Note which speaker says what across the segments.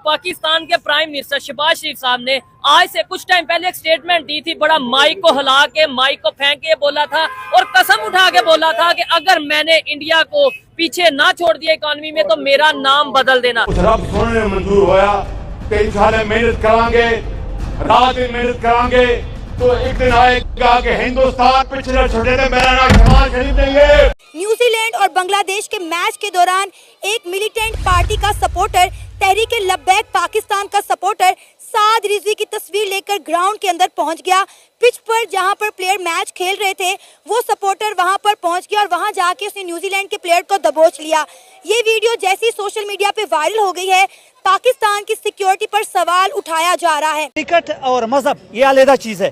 Speaker 1: पाकिस्तान के prime minister Shahbaz शरीफ साहब ने आज से कुछ टाइम पहले एक स्टेटमेंट दी थी। बड़ा माइक को हिला के, माइक को फेंक के बोला था और कसम उठा के बोला था कि अगर मैंने इंडिया को पीछे ना छोड़ दिया इकोनॉमी में तो मेरा नाम बदल देना।
Speaker 2: रब सुनने मंजूर होया 3 साल मेहनत करांगे, रात दिन मेहनत करांगे तो एक दिन आएगा कि हिंदुस्तान पिछले छोड़े ने मेरा नाम शहबाज शरीफ नहीं है।
Speaker 3: न्यूजीलैंड और बांग्लादेश के मैच के दौरान एक मिलिटेंट पार्टी का सपोर्टर, तहरीके लब्बैक पाकिस्तान का सपोर्टर साद रिजवी की तस्वीर लेकर ग्राउंड के अंदर पहुंच गया। पिच पर जहां पर प्लेयर मैच खेल रहे थे वो सपोर्टर वहां पर पहुंच गया और वहां जाके उसने न्यूजीलैंड के प्लेयर को दबोच लिया। ये वीडियो जैसी सोशल मीडिया पे वायरल हो गई है, पाकिस्तान की सिक्योरिटी पर सवाल उठाया जा रहा है।
Speaker 4: क्रिकेट और मजहब ये अलग चीज है।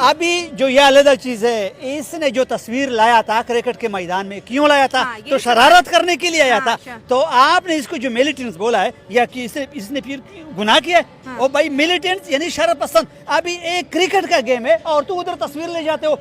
Speaker 4: अभी जो ये अलग चीज है, इसने जो तस्वीर लाया था क्रिकेट के मैदान में क्यों लाया था? तो शरारत करने के लिए आया था। तो आपने इसको जो मिलिटेंट्स बोला है या कि इसने फिर गुनाह किया है। और भाई मिलिटेंट्स यानी शरारत पसंद। अभी एक क्रिकेट का गेम है और तो उधर तस्वीर ले जाते हो।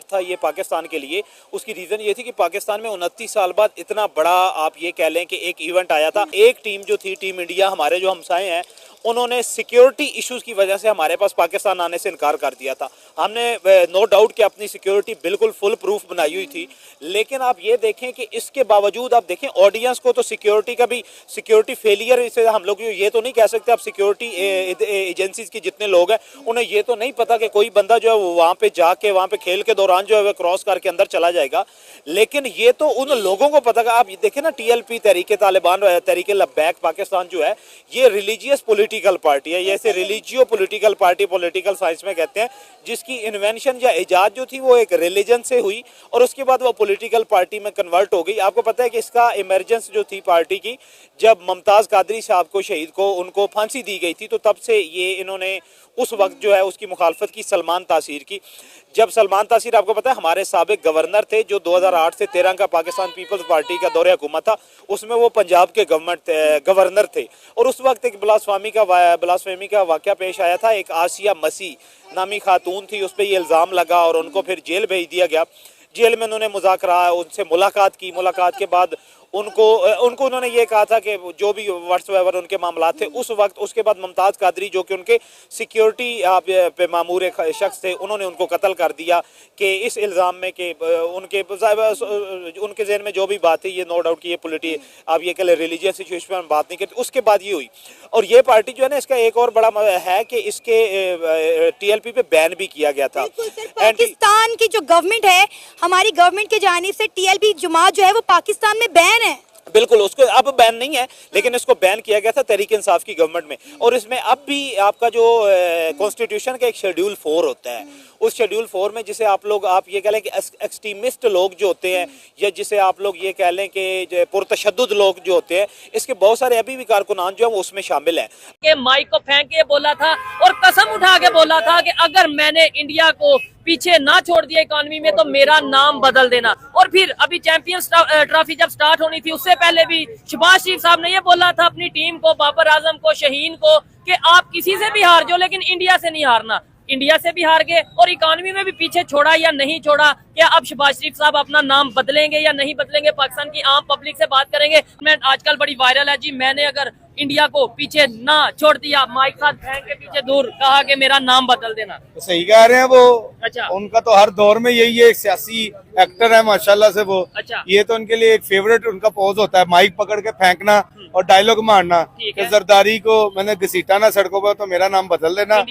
Speaker 5: था ये पाकिस्तान के लिए, उसकी रीजन ये थी कि पाकिस्तान में 29 साल बाद इतना बड़ा आप ये कह लें कि एक इवेंट आया था। एक टीम जो थी, टीम इंडिया, हमारे जो हमसाए हैं, उन्होंने सिक्योरिटी इश्यूज की वजह से हमारे पास पाकिस्तान आने से इनकार कर दिया था। हमने नो डाउट कि अपनी सिक्योरिटी बिल्कुल फुल प्रूफ बनाई हुई थी, लेकिन आप ये देखें कि इसके बावजूद आप देखें ऑडियंस को तो सिक्योरिटी का भी सिक्योरिटी फेलियर, इसे हम लोग ये तो नहीं कह सकते। आप सिक्योरिटी एजेंसीज के जितने लोग हैं उन्हें ये तो नहीं पता कि कोई बंदा जो है वो वहाँ पे जाके वहाँ पे खेल के दौरान जो है वह क्रॉस करके अंदर चला जाएगा, लेकिन ये तो उन लोगों को पता। आप देखें ना, TLP तहरीके तालिबान, तहरीके लब्बैक पाकिस्तान जो है, ये रिलीजियस पॉलिटिकल पार्टी है। ये religio political party political science में कहते हैं, जिसकी इन्वेंशन या इजाद जो थी वो एक रिलीजन से हुई और उसके बाद वो पॉलिटिकल पार्टी में कन्वर्ट हो गई। आपको पता है कि इसका इमरजेंस जो थी पार्टी की, जब मुमताज़ कादरी साहब को, शहीद को, उनको फांसी दी गई थी, तो तब से ये इन्होंने उस वक्त जो है उसकी मुखालफत की सलमान तासीर की। जब सलमान तासीर, आपको पता है, हमारे साबिक गवर्नर थे जो 2008 से 13 का पाकिस्तान पीपल्स पार्टी का दौरे हुकूमत था, उसमें वो पंजाब के गवर्नर थे। और उस वक्त एक ब्लास्फेमी का वाक़या पेश आया था। एक आसिया मसीह नामी खातून थी, उस पर ये इल्ज़ाम लगा और उनको फिर जेल भेज दिया गया। जेल में उन्होंने मुज़ाकरा, उनसे मुलाकात की। मुलाकात के बाद उनको उन्होंने ये कहा था कि जो भी व्हाट्सएवर उनके मामला थे उस वक्त, उसके बाद मुमताज़ कादरी जो कि उनके सिक्योरिटी पे मामूर एक शख्स थे, उन्होंने उनको कत्ल कर दिया कि इस इल्ज़ाम में कि उनके ज़हन में जो भी बात थी, ये नो डाउट कि ये आप ये कह लें रिलीजियस सिचुएशन में बात नहीं करती। उसके बाद ये हुई और ये पार्टी जो है ना, इसका एक और बड़ा है कि इसके TLP पे बैन भी किया गया था।
Speaker 3: पाकिस्तान की जो गवर्नमेंट है, हमारी गवर्नमेंट की जानिब से TLP जमात जो है वो पाकिस्तान में बैन है।
Speaker 5: बिल्कुल, उसको अब बैन नहीं है, लेकिन इसको बैन किया गया था तहरीक इंसाफ की गवर्नमेंट में। और इसमें अब भी आपका जो कॉन्स्टिट्यूशन का एक शेड्यूल 4 होता है, उस शेड्यूल 4 में जिसे आप ये कह लें कि एक्सट्रीमिस्ट लोग जो होते हैं, या जिसे आप लोग ये कह लें कि पुरतशद्दुद लोग जो होते हैं, इसके बहुत सारे अभी भी कारकुनान जो है वो उसमें शामिल हैं।
Speaker 1: के माइक को फेंक के बोला था और कसम उठा के बोला था कि अगर मैंने इंडिया को पीछे ना छोड़ दिया इकोनॉमी में तो मेरा नाम बदल देना। और फिर अभी चैंपियंस ट्रॉफी जब स्टार्ट होनी थी उससे पहले भी शहबाज शरीफ साहब ने ये बोला था अपनी टीम को, बाबर आजम को, शहीन को, कि आप किसी से भी हार जाओ लेकिन इंडिया से नहीं हारना। इंडिया से भी हार गए और इकोनॉमी में भी पीछे छोड़ा या नहीं छोड़ा। क्या अब शहबाज शरीफ साहब अपना नाम बदलेंगे या नहीं बदलेंगे? पाकिस्तान की आम पब्लिक से बात करेंगे। मैं आजकल बड़ी वायरल है जी, मैंने अगर इंडिया को पीछे ना छोड़ दिया, माइक साथ फेंक के पीछे दूर, कहा कि मेरा नाम बदल देना।
Speaker 6: तो सही कह रहे हैं वो।
Speaker 1: अच्छा,
Speaker 6: उनका तो हर दौर में यही है, एक सियासी एक्टर है माशाल्लाह से वो।
Speaker 1: अच्छा,
Speaker 6: ये तो उनके लिए एक फेवरेट उनका पोज होता है, माइक पकड़ के फेंकना और डायलॉग मारना कि जरदारी को मैंने घसीटा ना सड़कों पर तो मेरा नाम बदल देना।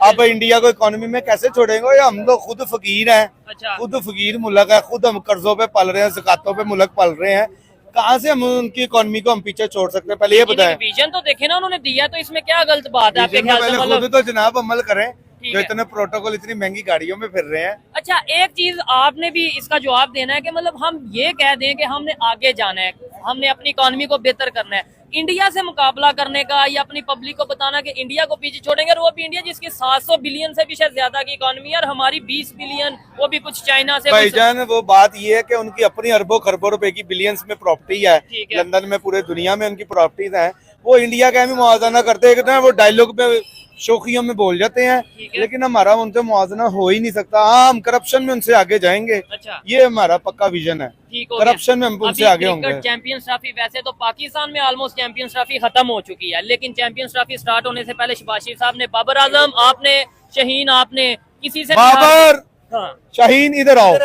Speaker 6: अब इंडिया को इकोनॉमी में कैसे छोड़ेंगे? हम लोग खुद फकीर हैं।
Speaker 1: अच्छा,
Speaker 6: खुद फकीर मुल्क है, खुद हम कर्जों पे पल रहे हैं, ज़कातों पे मुल्क पल रहे हैं। कहाँ से हम उनकी इकोनॉमी को हम पीछे छोड़ सकते हैं? पहले ये बताएं।
Speaker 1: विजन तो देखे ना उन्होंने दिया, तो इसमें क्या गलत बात है आपके ख्याल से?
Speaker 6: खुद तो जनाब अमल करें, जो इतने प्रोटोकॉल इतनी महंगी गाड़ियों में फिर रहे हैं।
Speaker 1: अच्छा, एक चीज आपने भी इसका जवाब देना है कि मतलब हम ये कह दें कि हमने आगे जाना है, हमने अपनी इकोनॉमी को बेहतर करना है, इंडिया से मुकाबला करने का या अपनी पब्लिक को बताना कि इंडिया को पीछे छोड़ेंगे, और वो भी इंडिया जिसकी 700 बिलियन से भी शायद ज्यादा की इकोनॉमी है और हमारी 20 बिलियन, वो भी कुछ चाइना से।
Speaker 6: भाईजान वो बात ये है कि उनकी अपनी अरबों खरबों रुपए की बिलियंस में प्रॉपर्टी है, लंदन में, पूरे दुनिया में उनकी प्रॉपर्टीज हैं। वो इंडिया का भी मुआवजा करते हैं, वो डायलॉग पे शोखियों में बोल जाते हैं, लेकिन हमारा उनसे मुआवजा हो ही नहीं सकता। हाँ, हम करप्शन में उनसे आगे जाएंगे।
Speaker 1: अच्छा,
Speaker 6: ये हमारा पक्का विजन है।
Speaker 1: ठीक हो गया।
Speaker 6: करप्शन में हम उनसे आगे होंगे।
Speaker 1: चैंपियंस ट्रॉफी वैसे तो पाकिस्तान में ऑलमोस्ट चैंपियंस ट्रॉफी खत्म हो चुकी है, लेकिन चैंपियंस ट्रॉफी स्टार्ट होने से पहले शबाशी साहब ने, बाबर आजम आपने, शाहीन आपने, किसी से
Speaker 6: बाबर,
Speaker 1: हाँ,
Speaker 6: शाहीन इधर आओ,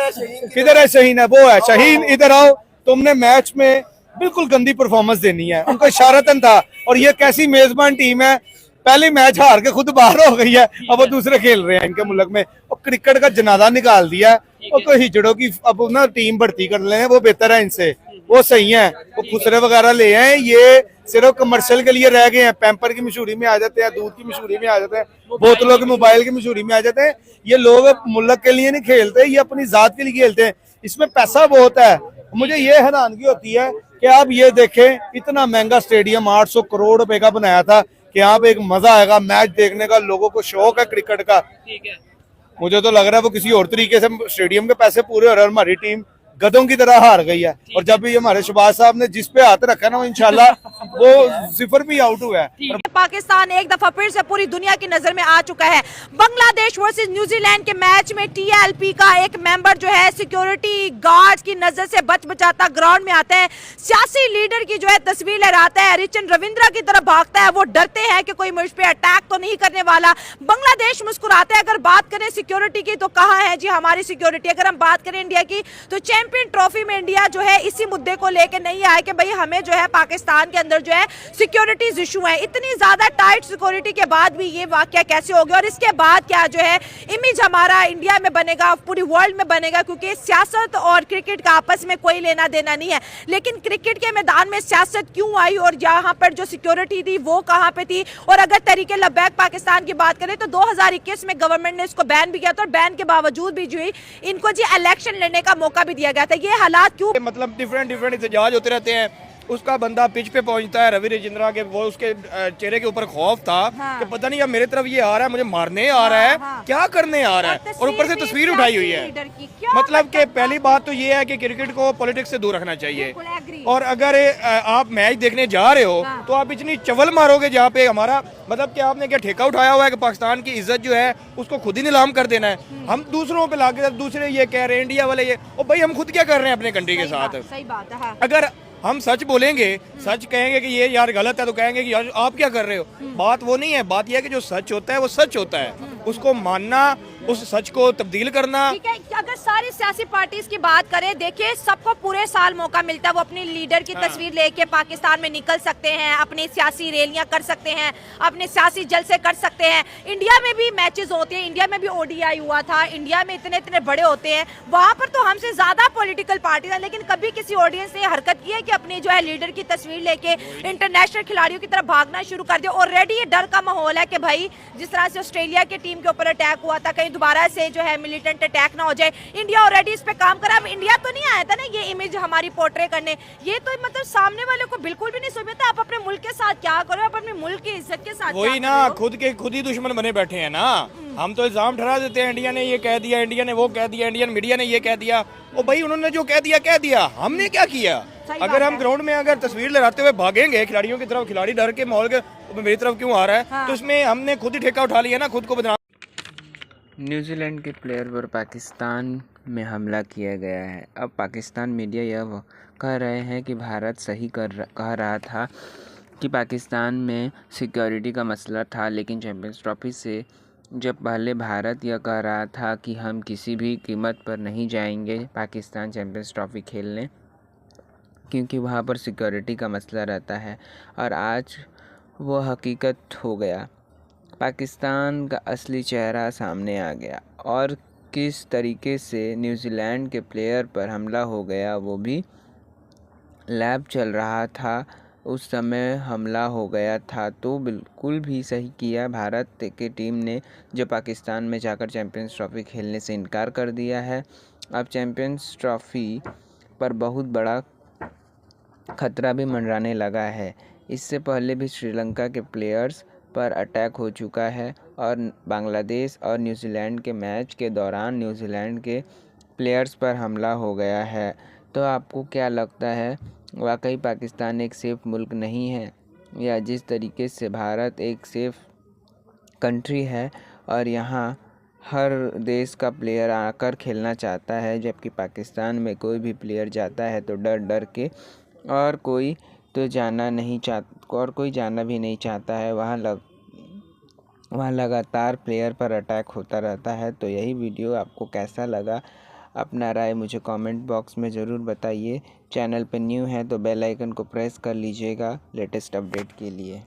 Speaker 6: किधर है शाहीन? है वो है शाहीन, इधर आओ। तुमने मैच में बिल्कुल गंदी परफॉर्मेंस देनी है, उनको इशारतन था। और ये कैसी मेजबान टीम है, पहले मैच हार के खुद बाहर हो गई है, अब वो दूसरे खेल रहे हैं इनके मुल्क में। और क्रिकेट का जनाजा निकाल दिया। और कोई हिजड़ों की अब ना टीम भर्ती कर ले, वो बेहतर है इनसे, वो सही है। वो खुसरे वगैरह ले आए, ये सिर्फ कमर्शियल के लिए रह गए हैं। पैम्पर की मशहूरी में आ जाते हैं, दूध की मशहूरी में आ जाते हैं, बोतलों की, मोबाइल की मशहूरी में आ जाते हैं। ये लोग मुल्क के लिए नहीं खेलते, ये अपनी जात के लिए खेलते हैं। इसमें पैसा बहुत है। मुझे ये हैरानगी होती है कि आप ये देखें, इतना महंगा स्टेडियम 800 करोड़ रुपए का बनाया था कि यहाँ पे एक मजा आएगा मैच देखने का, लोगों को शौक है क्रिकेट का।
Speaker 1: ठीक है।
Speaker 6: मुझे तो लग रहा है वो किसी और तरीके से स्टेडियम के पैसे पूरे हो रहे हैं, हमारी टीम गधों की तरह हार गई है। और जब भी हमारे शहबाज साहब ने जिस पे हाथ रखा ना, वो इंशाल्लाह वो सिफर भी आउट हुआ है।
Speaker 3: पाकिस्तान एक दफा फिर से पूरी दुनिया की नजर में आ चुका है। बांग्लादेश वर्सेस न्यूजीलैंड के मैच में टीएलपी का एक मेंबर जो है सिक्योरिटी गार्ड्स की नजर से बच बचाता ग्राउंड में आता है, सियासी लीडर की जो है तस्वीर लहराता है, रिचन रविंद्रा की तरफ भागता है। वो डरते हैं कि कोई मुझ पे अटैक तो नहीं करने वाला। बांग्लादेश मुस्कुराते हैं। अगर बात करें सिक्योरिटी की तो कहाँ है जी हमारी सिक्योरिटी? अगर हम बात करें इंडिया की तो चैंपियन ट्रॉफी में इंडिया जो है इसी मुद्दे को लेके नहीं आया कि भाई हमें जो है पाकिस्तान के अंदर जो है सिक्योरिटीज इशू है। इतनी ज्यादा टाइट सिक्योरिटी के बाद भी ये वाकया कैसे हो गया? और इसके बाद क्या जो है इमेज हमारा इंडिया में बनेगा, पूरी वर्ल्ड में बनेगा? क्योंकि सियासत और क्रिकेट का आपस में कोई लेना देना नहीं है, लेकिन क्रिकेट के मैदान में सियासत क्यों आई और यहाँ पर जो सिक्योरिटी थी वो कहाँ पे थी? और अगर तरीके लब्बैक पाकिस्तान की बात करें तो 2021 में गवर्नमेंट ने इसको बैन भी किया था, और बैन के बावजूद भी जो इनको जी इलेक्शन लड़ने का मौका भी दिया गया था। ये हालात क्यों?
Speaker 7: मतलब डिफरेंट एहतजाज होते रहते हैं। उसका बंदा पिच पे पहुंचता है, रवि राजेंद्रा के, वो उसके चेहरे के ऊपर खौफ था कि पता नहीं अब मेरे तरफ ये आ रहा है, मुझे मारने आ रहा है, क्या करने आ रहा है, और ऊपर से तस्वीर उठाई हुई है। मतलब कि पहली बात तो ये है कि क्रिकेट को पॉलिटिक्स से दूर रखना चाहिए। और अगर आप मैच देखने जा रहे हो तो आप इतनी चवल मारोगे जहाँ पे हमारा, मतलब कि आपने क्या ठेका उठाया हुआ है कि पाकिस्तान की इज्जत जो है उसको खुद ही नीलाम कर देना है। हम दूसरों पे लाके, दूसरे ये कह रहे हैं इंडिया वाले ये, और भाई हम खुद क्या कर रहे हैं अपने कंट्री के साथ?
Speaker 3: सही बात है।
Speaker 7: अगर हम सच बोलेंगे, सच कहेंगे कि ये यार गलत है, तो कहेंगे कि यार आप क्या कर रहे हो। बात वो नहीं है, बात यह है कि जो सच होता है वो सच होता है, उसको मानना, उस सच को तब्दील करना।
Speaker 3: ठीक है, अगर सारी सियासी पार्टीज की बात करें, देखिए सबको पूरे साल मौका मिलता है, वो अपनी लीडर की तस्वीर लेके पाकिस्तान में निकल सकते हैं, अपनी सियासी रैलियां कर सकते हैं, अपने सियासी जलसे कर सकते हैं। इंडिया में भी मैचेस होते हैं, इंडिया में भी ओडीआई हुआ था, इंडिया में इतने इतने बड़े होते हैं, वहां पर तो हमसे ज्यादा पॉलिटिकल पार्टी है, लेकिन कभी किसी ऑडियंस ने हरकत की है कि अपनी जो है लीडर की तस्वीर लेके इंटरनेशनल खिलाड़ियों की तरफ भागना शुरू कर दिया? ऑलरेडी ये डर का माहौल है कि भाई जिस तरह से ऑस्ट्रेलिया की टीम के ऊपर अटैक हुआ था, कहीं दोबारा से जो है मिलिटेंट अटैक ना हो जाए। इंडिया ऑलरेडी इस पे काम कर रहा है। अब इंडिया तो नहीं आया था ना ये इमेज हमारी पोर्ट्रे करने, ये तो मतलब सामने वाले को बिल्कुल भी नहीं समझता आप अपने मुल्क के साथ क्या करो, आप अपने मुल्क की इज्जत के साथ
Speaker 7: वही ना, खुद ही दुश्मन बने बैठे हैं ना। हम तो इल्जाम ठहरा देते हैं, इंडिया ने ये कह दिया, इंडिया ने वो कह दिया, इंडियन मीडिया ने ये कह दिया। ओ भाई उन्होंने जो कह दिया, हमने क्या किया? अगर हम ग्राउंड में अगर तस्वीर लहराते हुए भागेंगे खिलाड़ियों की तरफ, खिलाड़ी डर के माहौल के मेरी तरफ क्यों आ रहा है, तो इसमें हमने खुद ही ठेका उठा लिया ना, खुद को बदनाम।
Speaker 8: न्यूजीलैंड के प्लेयर पर पाकिस्तान में हमला किया गया है। अब पाकिस्तान मीडिया यह कह रहे हैं कि भारत सही कह रहा था कि पाकिस्तान में सिक्योरिटी का मसला था, लेकिन चैंपियंस ट्रॉफी से जब पहले भारत यह कह रहा था कि हम किसी भी कीमत पर नहीं जाएंगे पाकिस्तान चैंपियंस ट्रॉफी खेलने, क्योंकि वहाँ पर सिक्योरिटी का मसला रहता है, और आज वो हकीकत हो गया। पाकिस्तान का असली चेहरा सामने आ गया, और किस तरीके से न्यूजीलैंड के प्लेयर पर हमला हो गया, वो भी लैब चल रहा था उस समय हमला हो गया था। तो बिल्कुल भी सही किया भारत की टीम ने, जो पाकिस्तान में जाकर चैंपियंस ट्रॉफी खेलने से इनकार कर दिया है। अब चैंपियंस ट्रॉफी पर बहुत बड़ा खतरा भी मंडराने लगा है। इससे पहले भी श्रीलंका के प्लेयर्स पर अटैक हो चुका है, और बांग्लादेश और न्यूजीलैंड के मैच के दौरान न्यूजीलैंड के प्लेयर्स पर हमला हो गया है। तो आपको क्या लगता है, वाकई पाकिस्तान एक सेफ मुल्क नहीं है? या जिस तरीके से भारत एक सेफ कंट्री है और यहाँ हर देश का प्लेयर आकर खेलना चाहता है, जबकि पाकिस्तान में कोई भी प्लेयर जाता है तो डर डर के, और कोई जाना भी नहीं चाहता है। वहाँ लगातार प्लेयर पर अटैक होता रहता है। तो यही वीडियो आपको कैसा लगा, अपना राय मुझे कमेंट बॉक्स में ज़रूर बताइए। चैनल पर न्यू है तो बेल आइकन को प्रेस कर लीजिएगा लेटेस्ट अपडेट के लिए।